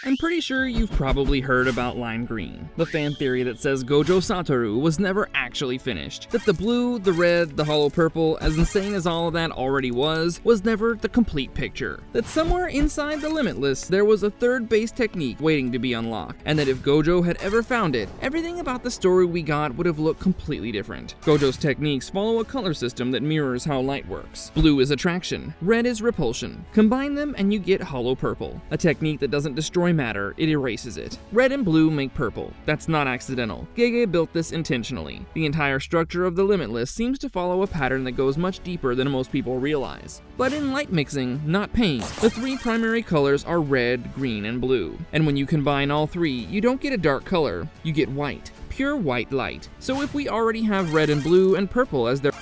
I'm pretty sure you've probably heard about lime green, the fan theory that says Gojo Satoru was never actually finished, that the blue, the red, the hollow purple, as insane as all of that already was never the complete picture, that somewhere inside the Limitless there was a third base technique waiting to be unlocked, and that if Gojo had ever found it, everything about the story we got would have looked completely different. Gojo's techniques follow a color system that mirrors how light works. Blue is attraction, red is repulsion. Combine them and you get hollow purple, a technique that doesn't destroy matter, it erases it. Red and blue make purple. That's not accidental. Gege built this intentionally. The entire structure of the Limitless seems to follow a pattern that goes much deeper than most people realize. But in light mixing, not paint, the three primary colors are red, green, and blue. And when you combine all three, you don't get a dark color, you get white. Pure white light. So if we already have red and blue and purple as their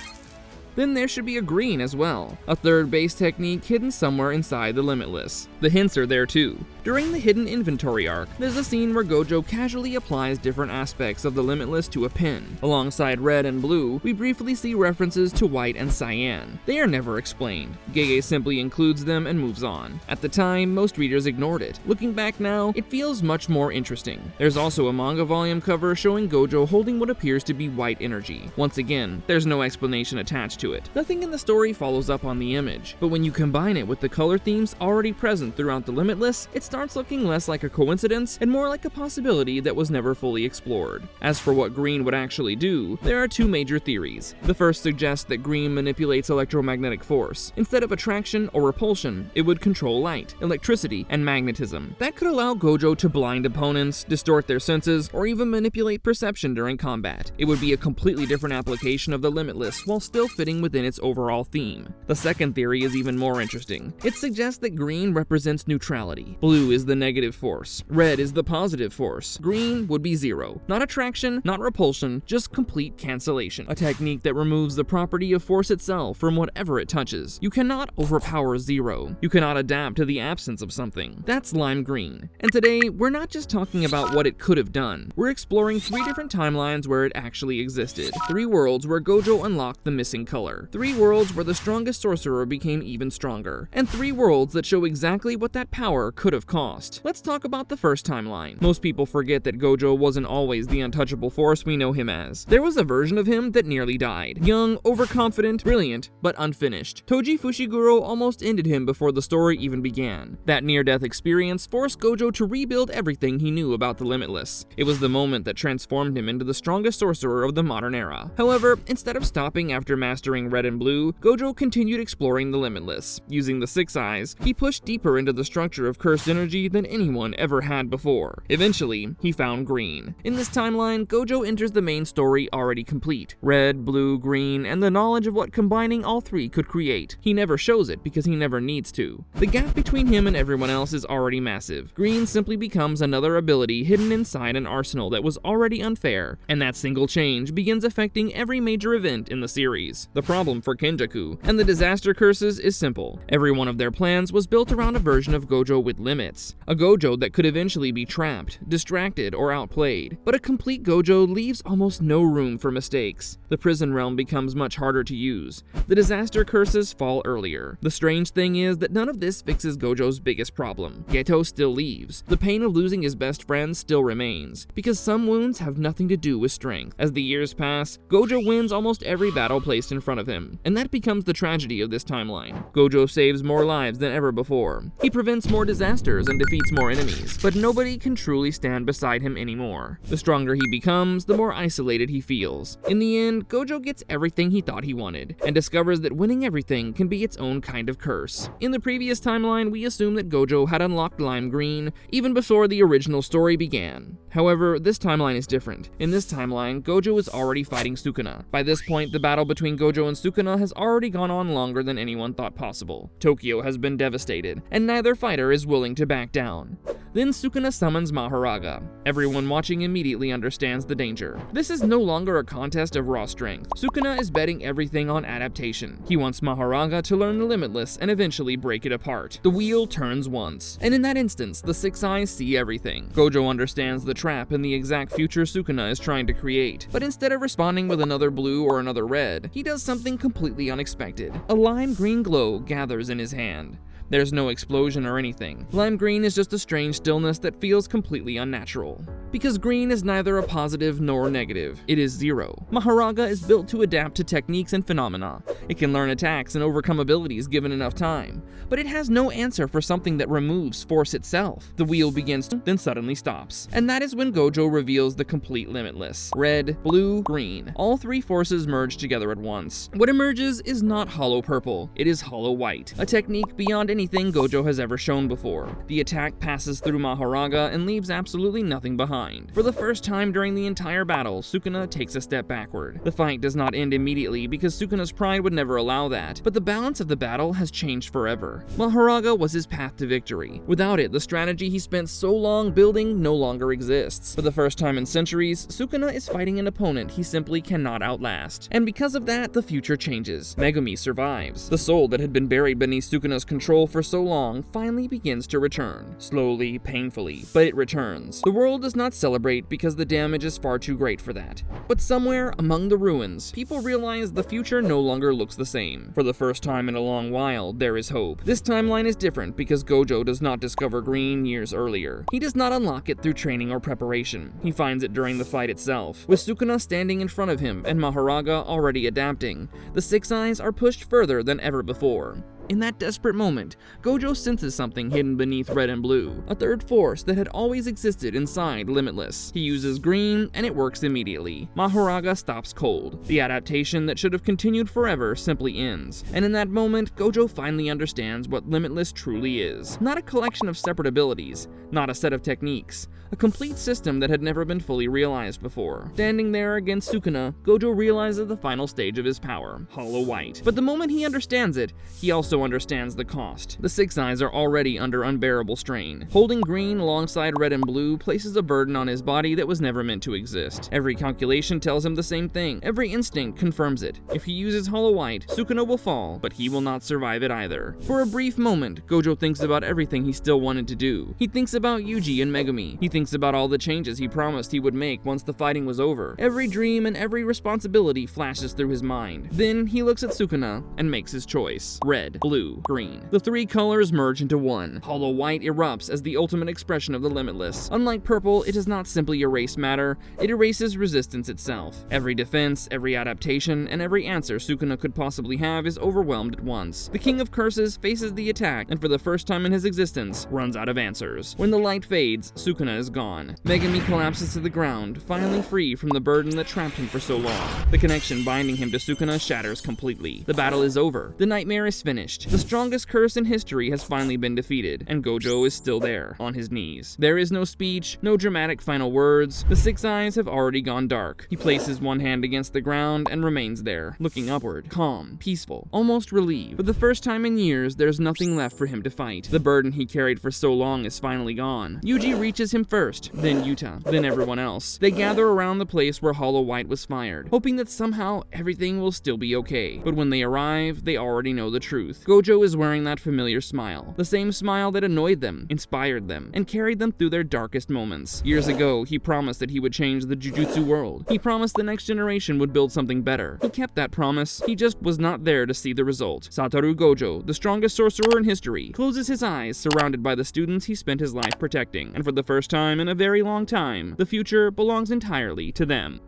then there should be a green as well, a third base technique hidden somewhere inside the Limitless. The hints are there too. During the hidden inventory arc, there's a scene where Gojo casually applies different aspects of the Limitless to a pin. Alongside red and blue, we briefly see references to white and cyan. They are never explained. Gege simply includes them and moves on. At the time, most readers ignored it. Looking back now, it feels much more interesting. There's also a manga volume cover showing Gojo holding what appears to be white energy. Once again, there's no explanation attached to it. Nothing in the story follows up on the image, but when you combine it with the color themes already present throughout the Limitless, it starts looking less like a coincidence and more like a possibility that was never fully explored. As for what green would actually do, there are two major theories. The first suggests that green manipulates electromagnetic force. Instead of attraction or repulsion, it would control light, electricity, and magnetism. That could allow Gojo to blind opponents, distort their senses, or even manipulate perception during combat. It would be a completely different application of the Limitless while still fitting within its overall theme. The second theory is even more interesting. It suggests that green represents neutrality. Blue is the negative force. Red is the positive force. Green would be zero. Not attraction, not repulsion, just complete cancellation. A technique that removes the property of force itself from whatever it touches. You cannot overpower zero. You cannot adapt to the absence of something. That's lime green. And today, we're not just talking about what it could have done. We're exploring three different timelines where it actually existed. Three worlds where Gojo unlocked the missing color. Three worlds where the strongest sorcerer became even stronger. And three worlds that show exactly what that power could have cost. Let's talk about the first timeline. Most people forget that Gojo wasn't always the untouchable force we know him as. There was a version of him that nearly died. Young, overconfident, brilliant, but unfinished. Toji Fushiguro almost ended him before the story even began. That near-death experience forced Gojo to rebuild everything he knew about the Limitless. It was the moment that transformed him into the strongest sorcerer of the modern era. However, instead of stopping after mastering red and blue, Gojo continued exploring the Limitless. Using the Six Eyes, he pushed deeper into the structure of cursed energy than anyone ever had before. Eventually, he found green. In this timeline, Gojo enters the main story already complete. Red, blue, green, and the knowledge of what combining all three could create. He never shows it because he never needs to. The gap between him and everyone else is already massive. Green simply becomes another ability hidden inside an arsenal that was already unfair, and that single change begins affecting every major event in the series. The problem for Kenjaku and the disaster curses is simple. Every one of their plans was built around a version of Gojo with limits. A Gojo that could eventually be trapped, distracted, or outplayed. But a complete Gojo leaves almost no room for mistakes. The prison realm becomes much harder to use. The disaster curses fall earlier. The strange thing is that none of this fixes Gojo's biggest problem. Geto still leaves. The pain of losing his best friend still remains, because some wounds have nothing to do with strength. As the years pass, Gojo wins almost every battle placed in front of him, and that becomes the tragedy of this timeline. Gojo saves more lives than ever before. He prevents more disasters and defeats more enemies, but nobody can truly stand beside him anymore. The stronger he becomes, the more isolated he feels. In the end, Gojo gets everything he thought he wanted, and discovers that winning everything can be its own kind of curse. In the previous timeline, we assume that Gojo had unlocked lime green even before the original story began. However, this timeline is different. In this timeline, Gojo is already fighting Sukuna. By this point, the battle between Gojo and Sukuna has already gone on longer than anyone thought possible. Tokyo has been devastated, and neither fighter is willing to back down. Then Sukuna summons Maharaga. Everyone watching immediately understands the danger. This is no longer a contest of raw strength. Sukuna is betting everything on adaptation. He wants Maharaga to learn the Limitless and eventually break it apart. The wheel turns once, and in that instance, the Six Eyes see everything. Gojo understands the trap and the exact future Sukuna is trying to create, but instead of responding with another blue or another red, he does something completely unexpected. A lime green glow gathers in his hand. There's no explosion or anything. Lime green is just a strange stillness that feels completely unnatural. Because green is neither a positive nor negative, it is zero. Mahoraga is built to adapt to techniques and phenomena. It can learn attacks and overcome abilities given enough time, but it has no answer for something that removes force itself. The wheel begins, then suddenly stops. And that is when Gojo reveals the complete Limitless. Red, blue, green. All three forces merge together at once. What emerges is not hollow purple, it is hollow white, a technique beyond anything Gojo has ever shown before. The attack passes through Mahoraga and leaves absolutely nothing behind. For the first time during the entire battle, Sukuna takes a step backward. The fight does not end immediately because Sukuna's pride would never allow that, but the balance of the battle has changed forever. Mahoraga was his path to victory. Without it, the strategy he spent so long building no longer exists. For the first time in centuries, Sukuna is fighting an opponent he simply cannot outlast. And because of that, the future changes. Megumi survives. The soul that had been buried beneath Sukuna's control for so long finally begins to return. Slowly, painfully, but it returns. The world does not celebrate because the damage is far too great for that. But somewhere among the ruins, people realize the future no longer looks the same. For the first time in a long while, there is hope. This timeline is different because Gojo does not discover green years earlier. He does not unlock it through training or preparation. He finds it during the fight itself. With Sukuna standing in front of him and Mahoraga already adapting, the Six Eyes are pushed further than ever before. In that desperate moment, Gojo senses something hidden beneath red and blue, a third force that had always existed inside Limitless. He uses green, and it works immediately. Mahoraga stops cold. The adaptation that should have continued forever simply ends. And in that moment, Gojo finally understands what Limitless truly is. Not a collection of separate abilities, not a set of techniques, a complete system that had never been fully realized before. Standing there against Sukuna, Gojo realizes the final stage of his power, Hollow White. But the moment he understands it, he also understands the cost. The Six Eyes are already under unbearable strain. Holding green alongside red and blue places a burden on his body that was never meant to exist. Every calculation tells him the same thing. Every instinct confirms it. If he uses Hollow White, Sukuna will fall, but he will not survive it either. For a brief moment, Gojo thinks about everything he still wanted to do. He thinks about Yuji and Megumi. He thinks about all the changes he promised he would make once the fighting was over. Every dream and every responsibility flashes through his mind. Then he looks at Sukuna and makes his choice. Red, blue, green. The three colors merge into one. Hollow White erupts as the ultimate expression of the Limitless. Unlike purple, it does not simply erase matter, it erases resistance itself. Every defense, every adaptation, and every answer Sukuna could possibly have is overwhelmed at once. The King of Curses faces the attack, and for the first time in his existence, runs out of answers. When the light fades, Sukuna is gone. Megumi collapses to the ground, finally free from the burden that trapped him for so long. The connection binding him to Sukuna shatters completely. The battle is over. The nightmare is finished. The strongest curse in history has finally been defeated, and Gojo is still there, on his knees. There is no speech, no dramatic final words. The Six Eyes have already gone dark. He places one hand against the ground and remains there, looking upward, calm, peaceful, almost relieved. For the first time in years, there's nothing left for him to fight. The burden he carried for so long is finally gone. Yuji reaches him first, then Yuta, then everyone else. They gather around the place where Hollow White was fired, hoping that somehow everything will still be okay. But when they arrive, they already know the truth. Gojo is wearing that familiar smile, the same smile that annoyed them, inspired them, and carried them through their darkest moments. Years ago, he promised that he would change the jujutsu world. He promised the next generation would build something better. He kept that promise, he just was not there to see the result. Satoru Gojo, the strongest sorcerer in history, closes his eyes surrounded by the students he spent his life protecting, and for the first time in a very long time, the future belongs entirely to them.